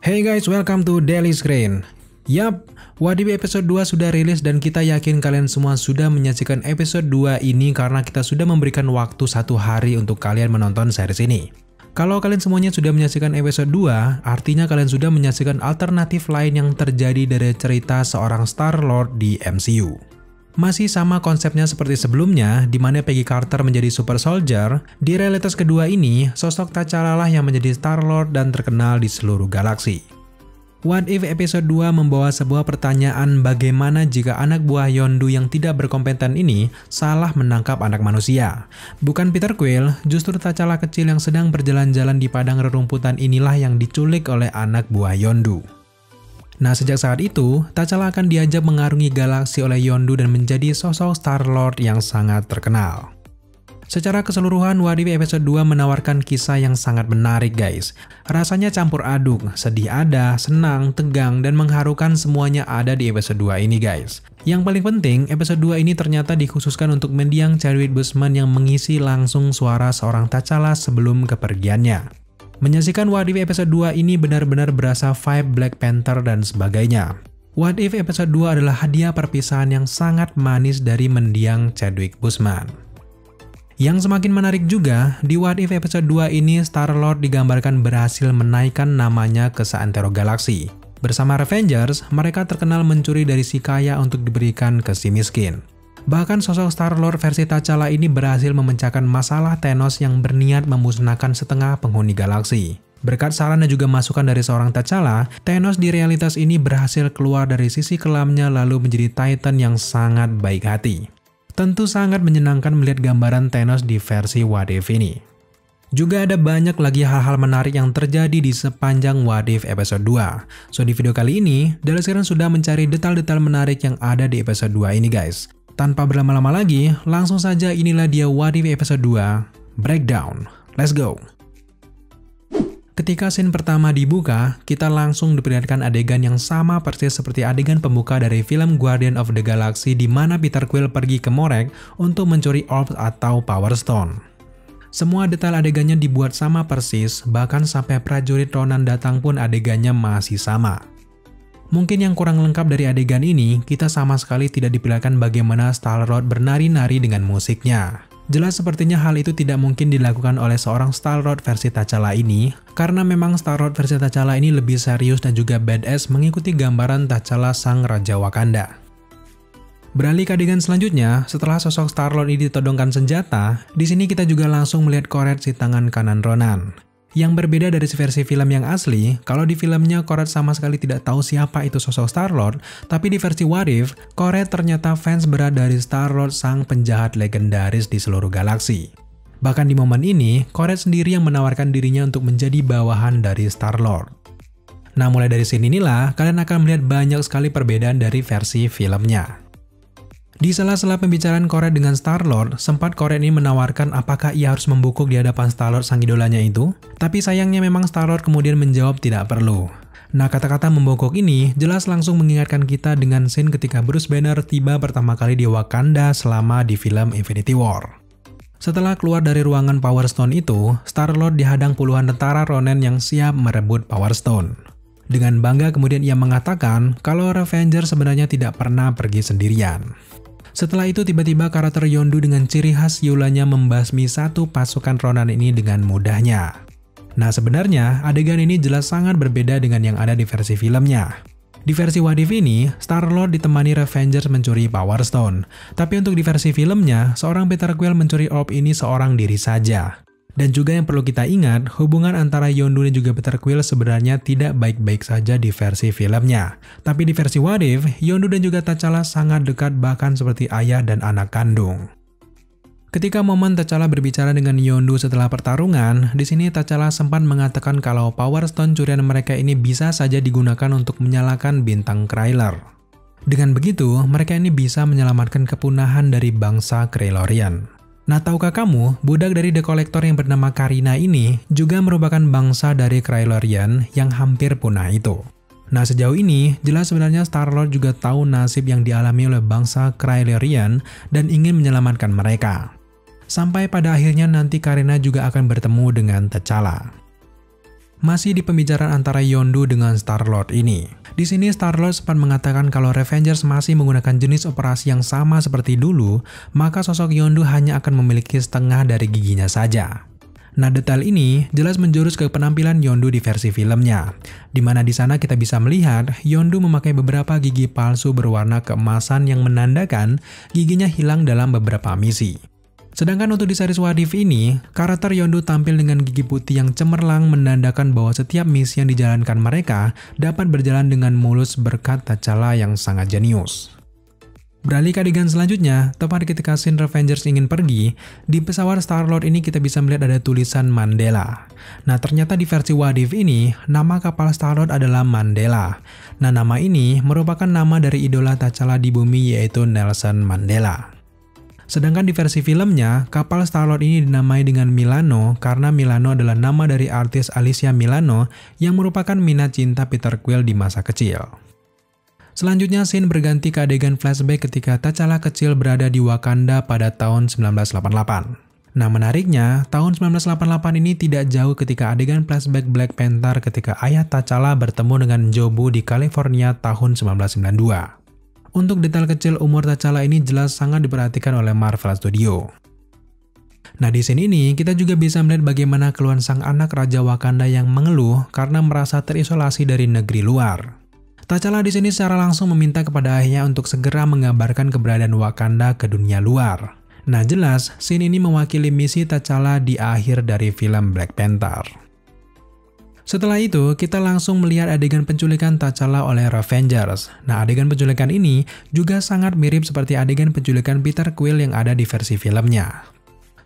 Hey guys, welcome to Daily Screen. Yap, What If episode 2 sudah rilis dan kita yakin kalian semua sudah menyaksikan episode 2 ini karena kita sudah memberikan waktu 1 hari untuk kalian menonton series ini. Kalau kalian semuanya sudah menyaksikan episode 2, artinya kalian sudah menyaksikan alternatif lain yang terjadi dari cerita seorang Star-Lord di MCU. Masih sama konsepnya seperti sebelumnya, di mana Peggy Carter menjadi super soldier. Di realitas kedua ini, sosok T'Challa lah yang menjadi Star-Lord dan terkenal di seluruh galaksi. What If episode 2 membawa sebuah pertanyaan bagaimana jika anak buah Yondu yang tidak berkompeten ini salah menangkap anak manusia. Bukan Peter Quill, justru T'Challa kecil yang sedang berjalan-jalan di padang rerumputan inilah yang diculik oleh anak buah Yondu. Nah, sejak saat itu, T'Challa akan diajak mengarungi galaksi oleh Yondu dan menjadi sosok Star-Lord yang sangat terkenal. Secara keseluruhan, What If episode 2 menawarkan kisah yang sangat menarik guys. Rasanya campur aduk, sedih ada, senang, tegang, dan mengharukan semuanya ada di episode 2 ini guys. Yang paling penting, episode 2 ini ternyata dikhususkan untuk mendiang Chadwick Boseman yang mengisi langsung suara seorang T'Challa sebelum kepergiannya. Menyaksikan What If episode 2 ini benar-benar berasa vibe Black Panther dan sebagainya. What If episode 2 adalah hadiah perpisahan yang sangat manis dari mendiang Chadwick Boseman. Yang semakin menarik juga, di What If episode 2 ini Star-Lord digambarkan berhasil menaikkan namanya ke seantero galaksi. Bersama Avengers, mereka terkenal mencuri dari si kaya untuk diberikan ke si miskin. Bahkan sosok Star-Lord versi T'Challa ini berhasil memecahkan masalah Thanos yang berniat memusnahkan setengah penghuni galaksi. Berkat saran dan juga masukan dari seorang T'Challa, Thanos di realitas ini berhasil keluar dari sisi kelamnya lalu menjadi Titan yang sangat baik hati. Tentu sangat menyenangkan melihat gambaran Thanos di versi What If ini. Juga ada banyak lagi hal-hal menarik yang terjadi di sepanjang What If episode 2. So di video kali ini, Daily Screen sudah mencari detail-detail menarik yang ada di episode 2 ini guys. Tanpa berlama-lama lagi, langsung saja inilah dia What If episode 2 Breakdown. Let's go! Ketika scene pertama dibuka, kita langsung diperlihatkan adegan yang sama persis seperti adegan pembuka dari film Guardian of the Galaxy di mana Peter Quill pergi ke Morek untuk mencuri Orb atau Power Stone. Semua detail adegannya dibuat sama persis, bahkan sampai prajurit Ronan datang pun adegannya masih sama. Mungkin yang kurang lengkap dari adegan ini, kita sama sekali tidak diperlihatkan bagaimana Star-Lord bernari-nari dengan musiknya. Jelas sepertinya hal itu tidak mungkin dilakukan oleh seorang Star-Lord versi T'Challa ini, karena memang Star-Lord versi T'Challa ini lebih serius dan juga badass mengikuti gambaran T'Challa sang Raja Wakanda. Beralih ke adegan selanjutnya, setelah sosok Star-Lord ini ditodongkan senjata, di sini kita juga langsung melihat koret si tangan kanan Ronan. Yang berbeda dari versi film yang asli, kalau di filmnya Koret sama sekali tidak tahu siapa itu sosok Star-Lord, tapi di versi What If, Koret ternyata fans berat dari Star-Lord sang penjahat legendaris di seluruh galaksi. Bahkan di momen ini, Koret sendiri yang menawarkan dirinya untuk menjadi bawahan dari Star-Lord. Nah, mulai dari sini inilah kalian akan melihat banyak sekali perbedaan dari versi filmnya. Di sela-sela pembicaraan Koret dengan Star-Lord, sempat Koret ini menawarkan apakah ia harus membungkuk di hadapan Star-Lord sang idolanya itu. Tapi sayangnya memang Star-Lord kemudian menjawab tidak perlu. Nah, kata-kata membungkuk ini jelas langsung mengingatkan kita dengan scene ketika Bruce Banner tiba pertama kali di Wakanda selama di film Infinity War. Setelah keluar dari ruangan Power Stone itu, Star-Lord dihadang puluhan tentara Ronin yang siap merebut Power Stone. Dengan bangga kemudian ia mengatakan kalau Avengers sebenarnya tidak pernah pergi sendirian. Setelah itu tiba-tiba karakter Yondu dengan ciri khas Yulanya membasmi satu pasukan Ronan ini dengan mudahnya. Nah sebenarnya adegan ini jelas sangat berbeda dengan yang ada di versi filmnya. Di versi What If ini, Star-Lord ditemani Avengers mencuri Power Stone. Tapi untuk di versi filmnya, seorang Peter Quill mencuri orb ini seorang diri saja. Dan juga yang perlu kita ingat, hubungan antara Yondu dan juga Peter Quill sebenarnya tidak baik-baik saja di versi filmnya. Tapi di versi What If, Yondu dan juga T'Challa sangat dekat bahkan seperti ayah dan anak kandung. Ketika momen T'Challa berbicara dengan Yondu setelah pertarungan, di sini T'Challa sempat mengatakan kalau Power Stone curian mereka ini bisa saja digunakan untuk menyalakan bintang Krylar. Dengan begitu, mereka ini bisa menyelamatkan kepunahan dari bangsa Krylorian. Nah, tahukah kamu, budak dari The Collector yang bernama Karina ini juga merupakan bangsa dari Krylorian yang hampir punah itu. Nah, sejauh ini, jelas sebenarnya Star-Lord juga tahu nasib yang dialami oleh bangsa Krylorian dan ingin menyelamatkan mereka. Sampai pada akhirnya nanti Karina juga akan bertemu dengan T'Challa. Masih di pembicaraan antara Yondu dengan Star-Lord ini. Di sini Star-Lord sempat mengatakan kalau Revengers masih menggunakan jenis operasi yang sama seperti dulu, maka sosok Yondu hanya akan memiliki setengah dari giginya saja. Nah, detail ini jelas menjurus ke penampilan Yondu di versi filmnya, di mana di sana kita bisa melihat Yondu memakai beberapa gigi palsu berwarna keemasan yang menandakan giginya hilang dalam beberapa misi. Sedangkan untuk di series What If ini, karakter Yondu tampil dengan gigi putih yang cemerlang menandakan bahwa setiap misi yang dijalankan mereka dapat berjalan dengan mulus berkat T'Challa yang sangat jenius. Beralih ke adegan selanjutnya, tepat ketika scene Revengers ingin pergi, di pesawat Star-Lord ini kita bisa melihat ada tulisan Mandela. Nah, ternyata di versi What If ini, nama kapal Star-Lord adalah Mandela. Nah, nama ini merupakan nama dari idola T'Challa di bumi yaitu Nelson Mandela. Sedangkan di versi filmnya, kapal Star-Lord ini dinamai dengan Milano karena Milano adalah nama dari artis Alicia Milano yang merupakan minat cinta Peter Quill di masa kecil. Selanjutnya scene berganti ke adegan flashback ketika T'Challa kecil berada di Wakanda pada tahun 1988. Nah, menariknya, tahun 1988 ini tidak jauh ketika adegan flashback Black Panther ketika ayah T'Challa bertemu dengan Jobu di California tahun 1992. Untuk detail kecil umur T'Challa ini jelas sangat diperhatikan oleh Marvel Studio. Nah, di sini ini kita juga bisa melihat bagaimana keluhan sang anak Raja Wakanda yang mengeluh karena merasa terisolasi dari negeri luar. T'Challa di sini secara langsung meminta kepada ayahnya untuk segera mengabarkan keberadaan Wakanda ke dunia luar. Nah, jelas scene ini mewakili misi T'Challa di akhir dari film Black Panther. Setelah itu, kita langsung melihat adegan penculikan T'Challa oleh Revengers. Nah, adegan penculikan ini juga sangat mirip seperti adegan penculikan Peter Quill yang ada di versi filmnya.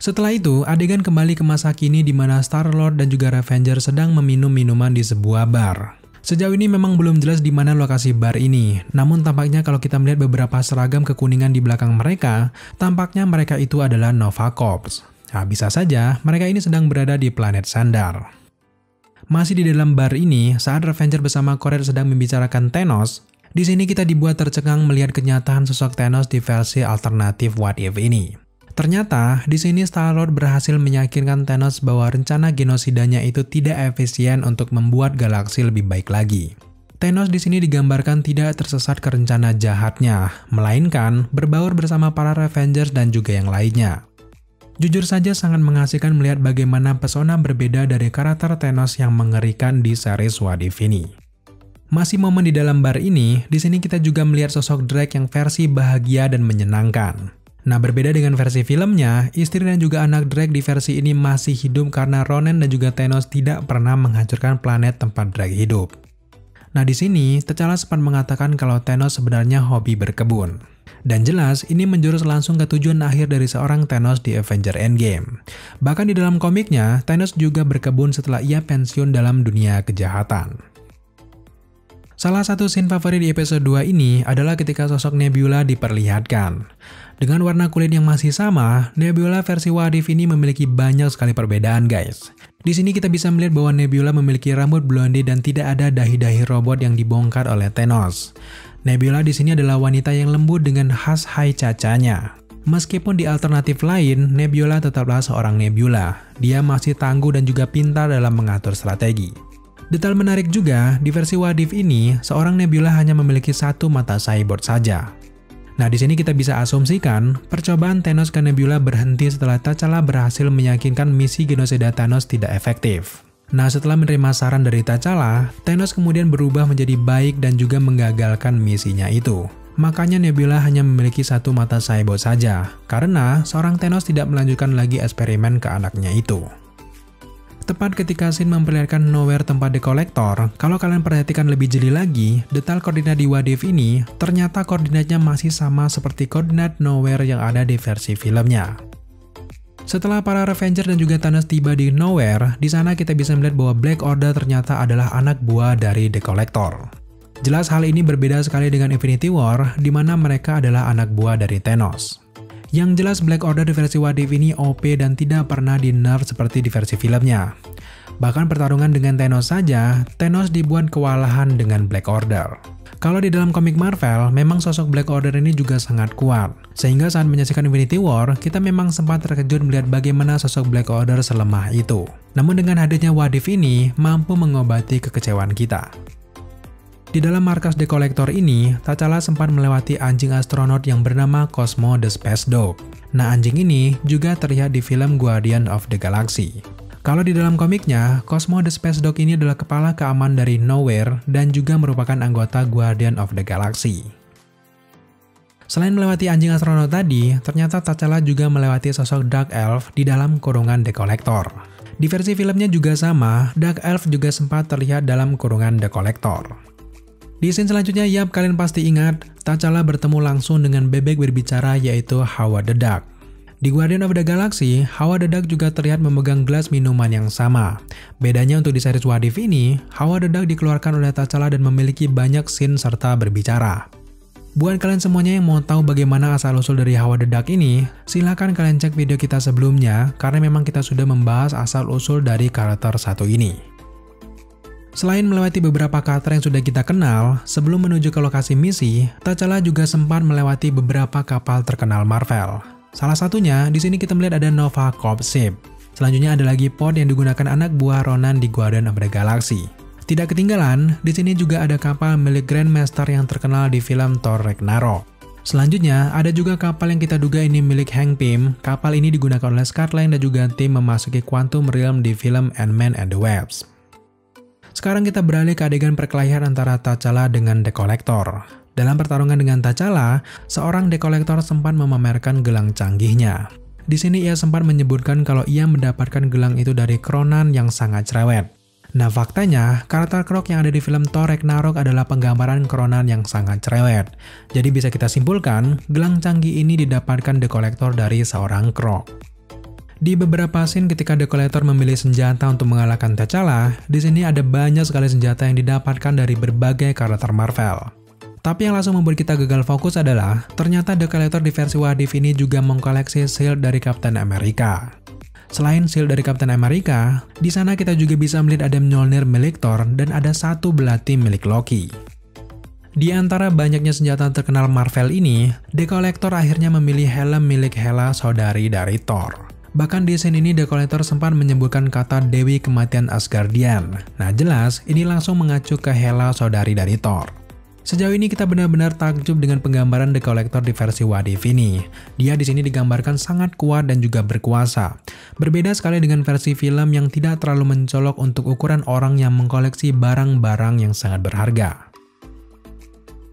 Setelah itu, adegan kembali ke masa kini di mana Star-Lord dan juga Revengers sedang meminum minuman di sebuah bar. Sejauh ini memang belum jelas di mana lokasi bar ini, namun tampaknya kalau kita melihat beberapa seragam kekuningan di belakang mereka, tampaknya mereka itu adalah Nova Corps. Nah, bisa saja mereka ini sedang berada di planet Sandar. Masih di dalam bar ini, saat Revengers bersama Koret sedang membicarakan Thanos, di sini kita dibuat tercengang melihat kenyataan sosok Thanos di versi alternatif What If ini. Ternyata, di sini Star-Lord berhasil meyakinkan Thanos bahwa rencana genosidanya itu tidak efisien untuk membuat galaksi lebih baik lagi. Thanos di sini digambarkan tidak tersesat ke rencana jahatnya, melainkan berbaur bersama para Revengers dan juga yang lainnya. Jujur saja sangat mengasihkan melihat bagaimana pesona berbeda dari karakter Thanos yang mengerikan di series What If ini. Masih momen di dalam bar ini, di sini kita juga melihat sosok Drake yang versi bahagia dan menyenangkan. Nah, berbeda dengan versi filmnya, istri dan juga anak Drake di versi ini masih hidup karena Ronan dan juga Thanos tidak pernah menghancurkan planet tempat Drake hidup. Nah, di sini T'Challa sempat mengatakan kalau Thanos sebenarnya hobi berkebun. Dan jelas, ini menjurus langsung ke tujuan akhir dari seorang Thanos di Avengers Endgame. Bahkan di dalam komiknya, Thanos juga berkebun setelah ia pensiun dalam dunia kejahatan. Salah satu scene favorit di episode 2 ini adalah ketika sosok Nebula diperlihatkan. Dengan warna kulit yang masih sama, Nebula versi What If ini memiliki banyak sekali perbedaan, guys. Di sini kita bisa melihat bahwa Nebula memiliki rambut blonde dan tidak ada dahi-dahi robot yang dibongkar oleh Thanos. Nebula di sini adalah wanita yang lembut dengan khas hai cacanya. Meskipun di alternatif lain, Nebula tetaplah seorang Nebula. Dia masih tangguh dan juga pintar dalam mengatur strategi. Detail menarik juga, di versi What If ini, seorang Nebula hanya memiliki satu mata cyborg saja. Nah, di sini kita bisa asumsikan, percobaan Thanos ke Nebula berhenti setelah T'Challa berhasil meyakinkan misi genosida Thanos tidak efektif. Nah, setelah menerima saran dari T'Challa, Thanos kemudian berubah menjadi baik dan juga menggagalkan misinya itu. Makanya Nebula hanya memiliki satu mata cyborg saja, karena seorang Thanos tidak melanjutkan lagi eksperimen ke anaknya itu. Tepat ketika scene memperlihatkan Nowhere tempat The Collector, kalau kalian perhatikan lebih jeli lagi, detail koordinat di What If ini, ternyata koordinatnya masih sama seperti koordinat Nowhere yang ada di versi filmnya. Setelah para Revengers dan juga Thanos tiba di Nowhere, di sana kita bisa melihat bahwa Black Order ternyata adalah anak buah dari The Collector. Jelas hal ini berbeda sekali dengan Infinity War, di mana mereka adalah anak buah dari Thanos. Yang jelas Black Order di versi What If ini OP dan tidak pernah di-nerf seperti di versi filmnya. Bahkan pertarungan dengan Thanos saja, Thanos dibuat kewalahan dengan Black Order. Kalau di dalam komik Marvel, memang sosok Black Order ini juga sangat kuat. Sehingga saat menyaksikan Infinity War, kita memang sempat terkejut melihat bagaimana sosok Black Order selemah itu. Namun dengan hadirnya What If ini, mampu mengobati kekecewaan kita. Di dalam markas The Collector ini, T'Challa sempat melewati anjing astronot yang bernama Cosmo the Space Dog. Nah, anjing ini juga terlihat di film Guardian of the Galaxy. Kalau di dalam komiknya, Cosmo the Space Dog ini adalah kepala keamanan dari Knowhere dan juga merupakan anggota Guardian of the Galaxy. Selain melewati anjing astronot tadi, ternyata T'Challa juga melewati sosok Dark Elf di dalam kurungan The Collector. Di versi filmnya juga sama, Dark Elf juga sempat terlihat dalam kurungan The Collector. Di scene selanjutnya, kalian pasti ingat, T'Challa bertemu langsung dengan bebek berbicara yaitu Howard the Duck. Di Guardian of the Galaxy, Howard the Duck juga terlihat memegang gelas minuman yang sama. Bedanya untuk di series What If ini, Howard the Duck dikeluarkan oleh T'Challa dan memiliki banyak scene serta berbicara. Buat kalian semuanya yang mau tahu bagaimana asal-usul dari Howard the Duck ini, silahkan kalian cek video kita sebelumnya karena memang kita sudah membahas asal-usul dari karakter satu ini. Selain melewati beberapa karakter yang sudah kita kenal, sebelum menuju ke lokasi misi, T'Challa juga sempat melewati beberapa kapal terkenal Marvel. Salah satunya, di sini kita melihat ada Nova Corps Ship. Selanjutnya ada lagi pod yang digunakan anak buah Ronan di Guardian of the Galaxy. Tidak ketinggalan, di sini juga ada kapal milik Grandmaster yang terkenal di film Thor Ragnarok. Selanjutnya, ada juga kapal yang kita duga ini milik Hank Pym. Kapal ini digunakan oleh Scott Lang dan juga tim memasuki Quantum Realm di film Ant-Man and the Wasp. Sekarang kita beralih ke adegan perkelahian antara T'Challa dengan The Collector. Dalam pertarungan dengan T'Challa, seorang The Collector sempat memamerkan gelang canggihnya. Di sini ia sempat menyebutkan kalau ia mendapatkan gelang itu dari Kronan yang sangat cerewet. Nah, faktanya, karakter Krog yang ada di film Thor Ragnarok adalah penggambaran Kronan yang sangat cerewet. Jadi bisa kita simpulkan, gelang canggih ini didapatkan The Collector dari seorang Krog. Di beberapa scene ketika The Collector memilih senjata untuk mengalahkan T'Challa, di sini ada banyak sekali senjata yang didapatkan dari berbagai karakter Marvel. Tapi yang langsung membuat kita gagal fokus adalah, ternyata The Collector di versi What If ini juga mengkoleksi shield dari Captain America. Selain shield dari Captain America, di sana kita juga bisa melihat ada Mjolnir milik Thor dan ada satu belati milik Loki. Di antara banyaknya senjata terkenal Marvel ini, The Collector akhirnya memilih helm milik Hela, saudari dari Thor. Bahkan di scene ini The Collector sempat menyebutkan kata Dewi Kematian Asgardian. Nah jelas, ini langsung mengacu ke Hela, saudari dari Thor. Sejauh ini kita benar-benar takjub dengan penggambaran The Collector di versi What If ini. Dia di sini digambarkan sangat kuat dan juga berkuasa. Berbeda sekali dengan versi film yang tidak terlalu mencolok untuk ukuran orang yang mengkoleksi barang-barang yang sangat berharga.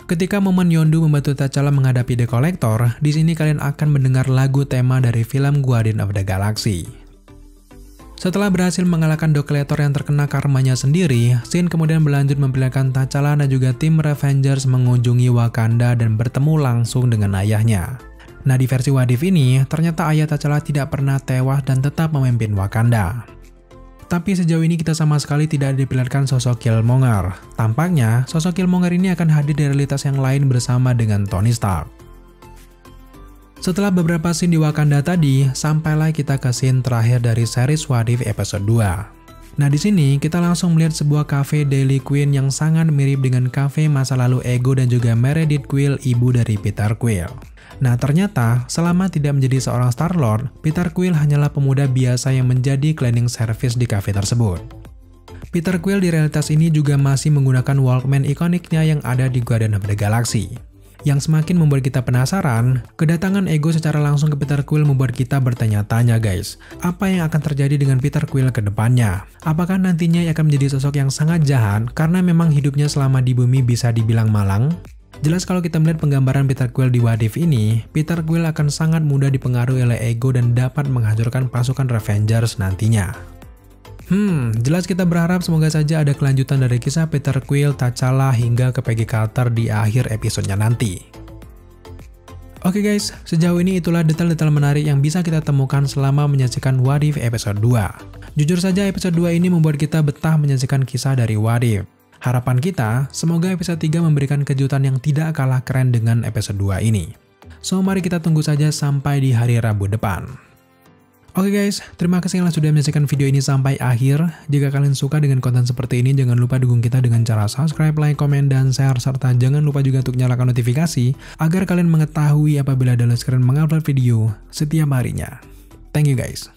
Ketika momen Yondu membantu T'Challa menghadapi The Collector, di sini kalian akan mendengar lagu tema dari film Guardian of the Galaxy. Setelah berhasil mengalahkan The Collector yang terkena karmanya sendiri, scene kemudian berlanjut memperlihatkan T'Challa dan juga tim Revengers mengunjungi Wakanda dan bertemu langsung dengan ayahnya. Nah di versi What If ini, ternyata ayah T'Challa tidak pernah tewas dan tetap memimpin Wakanda. Tapi sejauh ini kita sama sekali tidak diperlihatkan sosok Killmonger. Tampaknya, sosok Killmonger ini akan hadir di realitas yang lain bersama dengan Tony Stark. Setelah beberapa scene di Wakanda tadi, sampailah kita ke scene terakhir dari series What If episode 2. Nah di sini kita langsung melihat sebuah cafe Daily Queen yang sangat mirip dengan cafe masa lalu Ego dan juga Meredith Quill, ibu dari Peter Quill. Nah ternyata, selama tidak menjadi seorang Star-Lord, Peter Quill hanyalah pemuda biasa yang menjadi cleaning service di cafe tersebut. Peter Quill di realitas ini juga masih menggunakan Walkman ikoniknya yang ada di Guardian of the Galaxy. Yang semakin membuat kita penasaran, kedatangan Ego secara langsung ke Peter Quill membuat kita bertanya-tanya guys, apa yang akan terjadi dengan Peter Quill ke depannya? Apakah nantinya ia akan menjadi sosok yang sangat jahat karena memang hidupnya selama di bumi bisa dibilang malang? Jelas kalau kita melihat penggambaran Peter Quill di What If ini, Peter Quill akan sangat mudah dipengaruhi oleh Ego dan dapat menghancurkan pasukan Revengers nantinya. Jelas kita berharap semoga saja ada kelanjutan dari kisah Peter Quill, T'Challa hingga ke Peggy Carter di akhir episodenya nanti. Oke guys, sejauh ini itulah detail-detail menarik yang bisa kita temukan selama menyaksikan What If episode 2. Jujur saja episode 2 ini membuat kita betah menyaksikan kisah dari What If. Harapan kita, semoga episode 3 memberikan kejutan yang tidak kalah keren dengan episode 2 ini. So mari kita tunggu saja sampai di hari Rabu depan. Oke guys, terima kasih yang sudah menyaksikan video ini sampai akhir. Jika kalian suka dengan konten seperti ini, jangan lupa dukung kita dengan cara subscribe, like, komen, dan share. Serta jangan lupa juga untuk nyalakan notifikasi, agar kalian mengetahui apabila Dallas Keren mengupload video setiap harinya. Thank you guys.